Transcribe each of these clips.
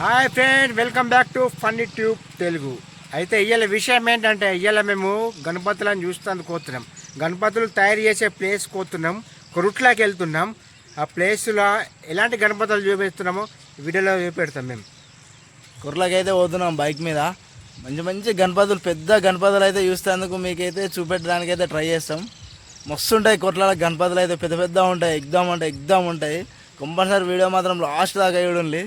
Hi friend, welcome back to funny tube Telugu. అయితే ఇవాళ విషయం ఏంటంటే, ఇవాళ మేము గణపతులను చూస్తానికి పోతున్నాం. గణపతులు తయారు చేసే ప్లేస్ పోతున్నాం, కొరుట్లాకి వెళ్తున్నాం. ఆ ప్లేస్లో ఎలాంటి గణపతులు చూపిస్తున్నామో వీడియోలో చూపెడతాం. మేము కొర్రలకి అయితే పోతున్నాం బైక్ మీద. మంచి మంచి గణపతులు, పెద్ద గణపతులు అయితే చూసేందుకు మీకైతే చూపెట్టడానికి అయితే ట్రై చేస్తాం. మస్తు ఉంటాయి కొట్ల గణపతులు అయితే, పెద్ద పెద్ద ఉంటాయి, ఎగ్దాం ఉంటాయి. కంపల్సరీ వీడియో మాత్రం లాస్ట్ దాకా చూడండి,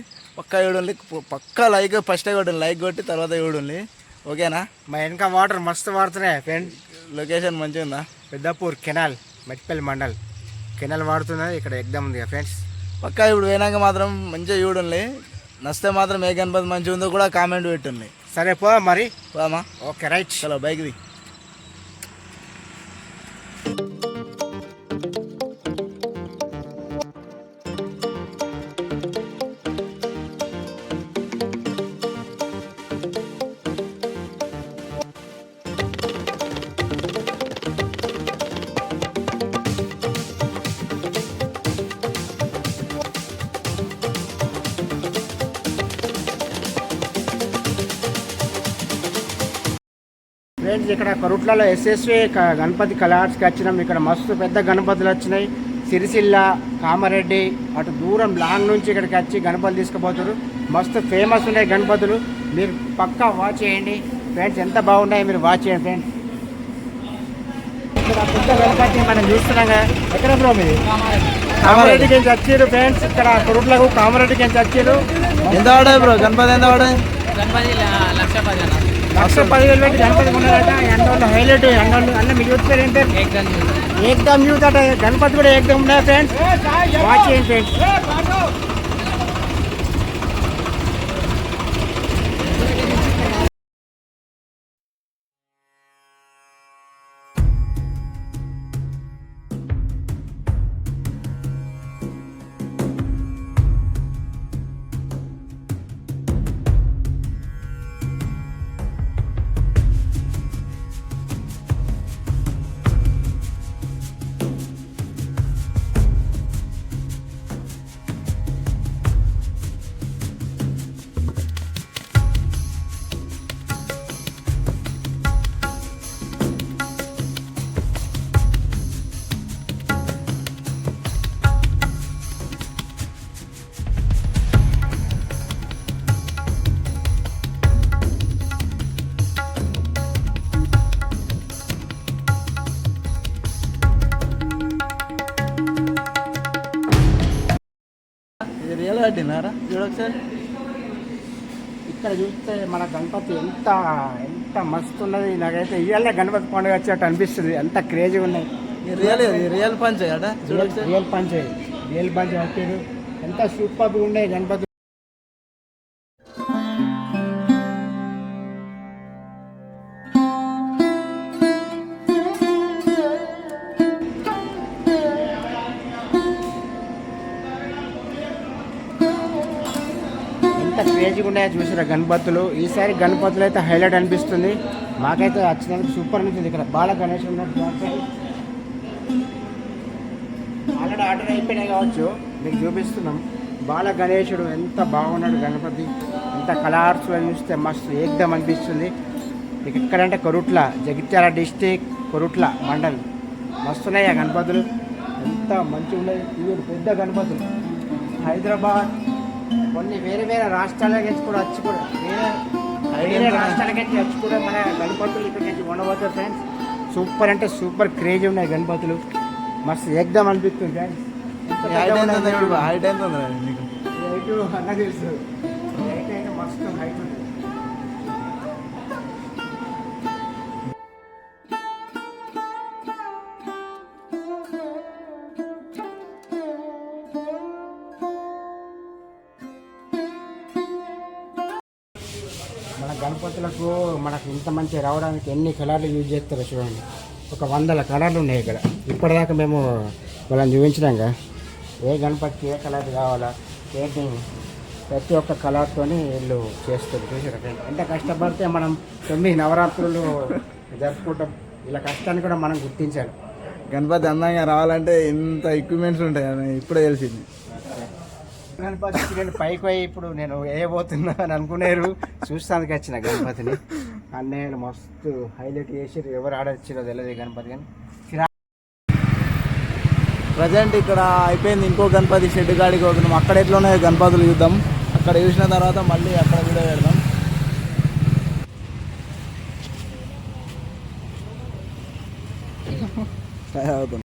పక్కా లైక్ ఫస్ట్ కొట్టండి, లైక్ కొట్టి తర్వాత చూడండి, ఓకేనా? మా వెనక వాటర్ మస్తు వాడుతున్నాయి ఫ్రెండ్. లొకేషన్ మంచిగా ఉందా? Peddapur canal, Metpally mandal canal వాడుతున్నది. ఇక్కడ ఎగ్దాం ఉంది ఫ్రెండ్స్. పక్కా ఇప్పుడు పోయినాక మాత్రం మంచిగా చూడండి. నచ్చితే మాత్రం ఏ గణపతి మంచిగా ఉందో కూడా కామెంట్ పెట్టండి. సరే పో మరి, పోమా? ఓకే రైట్, చలో బైక్ది. ఫ్రెండ్స్, ఇక్కడ కొరుట్లలో ఎస్ఎస్వి గణపతి కలర్స్కి వచ్చినాం. ఇక్కడ మస్తు పెద్ద గణపతులు వచ్చినాయి. సిరిసిల్ల, కామారెడ్డి, అటు దూరం లాంగ్ నుంచి ఇక్కడికి వచ్చి గణపతులు తీసుకుపోతారు. మస్తు ఫేమస్ ఉన్నాయి గణపతులు. మీరు పక్కా వాచ్ చేయండి ఫ్రెండ్స్, ఎంత బాగున్నాయి మీరు వాచ్ చేయండి ఫ్రెండ్స్. ఇక్కడ పెద్ద గణపతి మనం చూస్తున్నాం కదా. ఎక్కడ బ్రో మీది? కామారెడ్డికి నుంచి వచ్చారు ఫ్రెండ్స్. ఇక్కడ కొరుట్లకు కామారెడ్డికి నుంచి వచ్చారు. ఎంత పడాయి బ్రో గణపతి? ఎంత పడాయి? గణపతి 1,10,000 పెట్టి గణపతి ఉన్నారట. ఎండోళ్ళు హైలైట్, ఎండోళ్ళు అన్న మీ యూత్ పేరు ఏం పేరు? ఏకదమ్ యూత్ అట. గణపతి కూడా ఏకదమ్ ఉన్నాయి ఫ్రెండ్స్, వాచ్ చేయండి ఫ్రెండ్స్. రియల్ కట్టినారా? చూడొకసారి. ఇక్కడ చూస్తే మన గణపతి ఎంత ఎంత మస్తు ఉన్నది. నాకైతే ఇవాళ గణపతి పండుగ వచ్చేటట్టు అనిపిస్తుంది. ఎంత క్రేజీగా ఉన్నాయి. రియల్ పంచ్ అట. చూడొకసారి. రియల్ పంచ్ వచ్చారు. ఎంత సూపర్గా ఉన్నాయి గణపతి. క్రేజీగా ఉన్నాయో చూసారా గణపతులు. ఈసారి గణపతులు అయితే హైలైట్ అనిపిస్తుంది. మాకైతే వచ్చినందుకు సూపర్ అనిపిస్తుంది. ఇక్కడ బాల గణేష్ ఉన్నట్టు ఆల్రెడీ ఆర్డర్ అయిపోయినాయి కావచ్చు, మీకు చూపిస్తున్నాం. బాల గణేశుడు ఎంత బాగున్నాడు గణపతి. ఎంత కలర్స్లో చూస్తే మస్తు ఏకదం అనిపిస్తుంది. మీకు ఎక్కడంటే కొరుట్ల, జగిత్యాల డిస్టిక్, కొరుట్ల మండల్. మస్తున్నాయి ఆ గణపతులు, ఎంత మంచిగా ఉన్నాయి. ఇవి పెద్ద గణపతులు. హైదరాబాద్, కొన్ని వేరే వేరే రాష్ట్రాలకి కూడా వచ్చి కూడా వేరే రాష్ట్రాలకి వచ్చి కూడా మన గణపతులు ఇక్కడ నుంచి ఉండబోతారు ఫ్రెండ్స్. సూపర్ అంటే సూపర్ క్రేజీ ఉన్నాయి గణపతులు. మస్తు ఏకదం అనిపిస్తుంది ఫ్రెండ్స్. హైట్ ఎంత మీకు? హైట్ అన్న తెలుసు, హైట్ అయితే మస్తు హైట్ ఉంది. మన గణపతులకు మనకు ఇంత మంచి రావడానికి ఎన్ని కలర్లు యూజ్ చేస్తారో చూడండి. ఒక 100 కలర్లు ఉన్నాయి ఇక్కడ. ఇప్పటిదాకా మేము వాళ్ళని చూపించినాక ఏ గణపతికి ఏ కలర్ కావాలా ఏంటి ప్రతి ఒక్క కలర్తో వీళ్ళు చేస్తారు. చూసారా ఎంత కష్టపడితే మనం 9 నవరాత్రులు జరుపుకుంటాం. ఇలా కష్టాన్ని కూడా మనం గుర్తించాలి. గణపతి అందంగా రావాలంటే ఇంత ఎక్విప్మెంట్స్ ఉంటాయి ఇప్పుడే తెలిసింది. గణపతి నేను పైకి పోయి ఇప్పుడు నేను వేయబోతున్నా అని అనుకునేరు చూస్తానికి వచ్చిన గణపతిని అన్నయ్యలు మస్తు హైలైట్ చేసి ఎవరు ఆడొచ్చిరో తెలియదు ఈ గణపతి కానీ ప్రజెంట్ ఇక్కడ అయిపోయింది. ఇంకో గణపతి షెడ్ కాడికి పోతున్నాం. అక్కడ ఎట్లున్నాయో గణపతులు చూద్దాం. అక్కడ చూసిన తర్వాత మళ్ళీ అక్కడ వీడియో పెడదాం. అవుతుంది.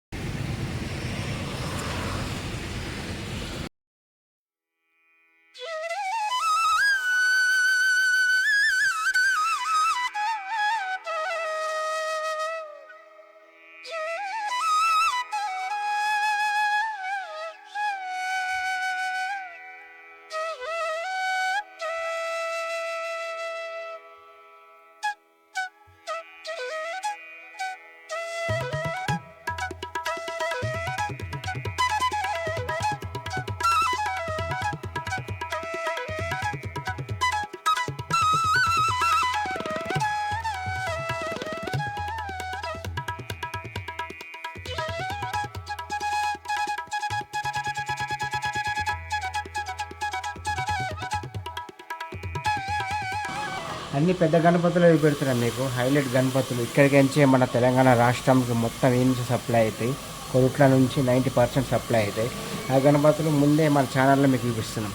అన్ని పెద్ద గణపతులు ఇవి పెడుతున్నాం మీకు హైలైట్ గణపతులు ఇక్కడికి నుంచి మన తెలంగాణ రాష్ట్రంకి మొత్తం ఈ నుంచి సప్లై అవుతాయి కొరుట్ల నుంచి 90% సప్లై అవుతాయి ఆ గణపతులు ముందే మన ఛానల్లో మీకు చూపిస్తున్నాం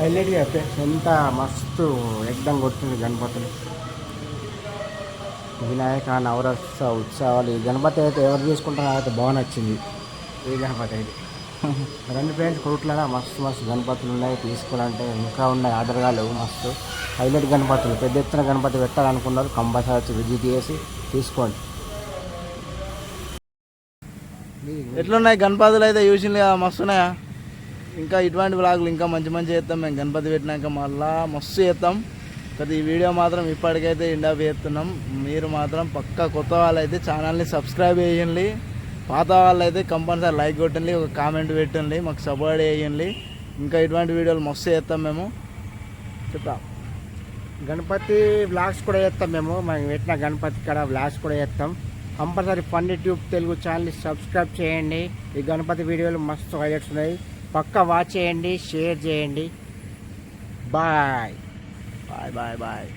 హైలైట్గా ఎంత మస్తు ఎక్దం కొడుతుంది గణపతులు వినాయక నవరస ఉత్సవాలు ఈ గణపతి అయితే ఎవరు చేసుకుంటారో అయితే బాగా నచ్చింది ఈ గణపతి అయితే రెండు ఫ్రెండ్స్ కొరుట్లలో మస్తు మస్తు గణపతులు ఉన్నాయి తీసుకోవాలంటే ఇంకా ఉన్నాయి ఆర్డర్గాలు మస్తు హైలైట్ గణపతులు పెద్ద ఎత్తున గణపతి పెట్టాలనుకున్నారు కంపల్సరీ వచ్చి విజిట్ చేసి తీసుకోండి ఎట్లున్నాయి గణపతులు అయితే చూసింది మస్తున్నాయా ఇంకా ఇటువంటి బ్లాగులు ఇంకా మంచి మంచి చేస్తాం మేము గణపతి పెట్టినాక మళ్ళా మస్తు చేస్తాం కానీ ఈ వీడియో మాత్రం ఇప్పటికైతే ఎండ్ అప్ చేస్తున్నాం మీరు మాత్రం పక్కా కొత్త వాళ్ళైతే ఛానల్ని సబ్స్క్రైబ్ చేయండి పాత వాళ్ళైతే కంపల్సరీ లైక్ కొట్టండి ఒక కామెంట్ పెట్టండి మాకు సపోర్ట్ చేయండి ఇంకా ఇటువంటి వీడియోలు మస్తు చేస్తాం మేము చెప్తాం గణపతి వ్లాగ్స్ కూడా చేస్తాం మేము పెట్టిన గణపతి కాడ వ్లాగ్స్ కూడా చేస్తాం కంపల్సరీ ఫన్నీ ట్యూబ్ తెలుగు ఛానల్ని సబ్స్క్రైబ్ చేయండి ఈ గణపతి వీడియోలు మస్తు హైలైట్స్ ఉన్నాయి పక్కా వాచ్ చేయండి షేర్ చేయండి బాయ్ బాయ్ బాయ్ బాయ్